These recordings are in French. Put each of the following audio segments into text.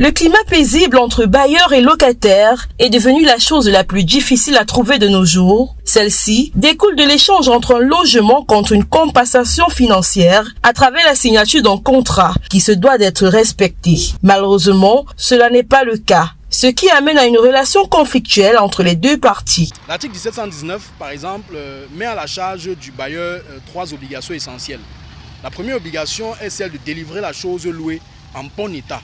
Le climat paisible entre bailleurs et locataires est devenu la chose la plus difficile à trouver de nos jours. Celle-ci découle de l'échange entre un logement contre une compensation financière à travers la signature d'un contrat qui se doit d'être respecté. Malheureusement, cela n'est pas le cas, ce qui amène à une relation conflictuelle entre les deux parties. L'article 1719, par exemple, met à la charge du bailleur 3 obligations essentielles. La première obligation est celle de délivrer la chose louée en bon état.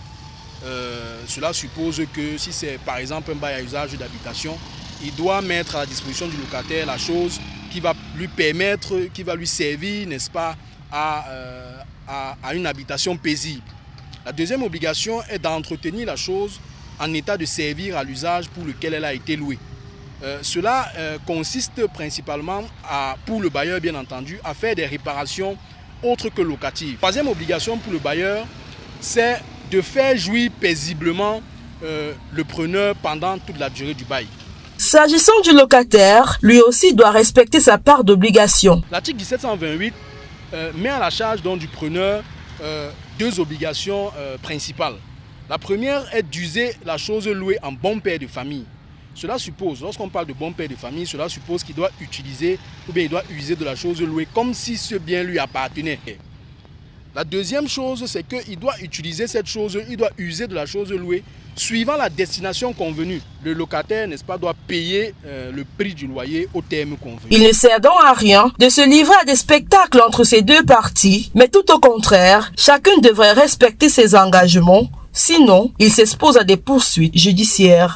Cela suppose que si c'est par exemple un bail à usage d'habitation, il doit mettre à la disposition du locataire la chose qui va lui permettre, qui va lui servir, n'est-ce pas, à une habitation paisible. La deuxième obligation est d'entretenir la chose en état de servir à l'usage pour lequel elle a été louée. Cela consiste principalement, pour le bailleur bien entendu, à faire des réparations autres que locatives. Troisième obligation pour le bailleur, c'est de faire jouir paisiblement le preneur pendant toute la durée du bail. S'agissant du locataire, lui aussi doit respecter sa part d'obligation. L'article 1728 met à la charge donc du preneur 2 obligations principales. La première est d'user la chose louée en bon père de famille. Cela suppose, lorsqu'on parle de bon père de famille, cela suppose qu'il doit utiliser ou bien il doit user de la chose louée comme si ce bien lui appartenait. La deuxième chose, c'est qu'il doit utiliser cette chose, il doit user de la chose louée suivant la destination convenue. Le locataire, n'est-ce pas, doit payer le prix du loyer au terme convenu. Il ne sert donc à rien de se livrer à des spectacles entre ces deux parties, mais tout au contraire, chacun devrait respecter ses engagements, sinon il s'expose à des poursuites judiciaires.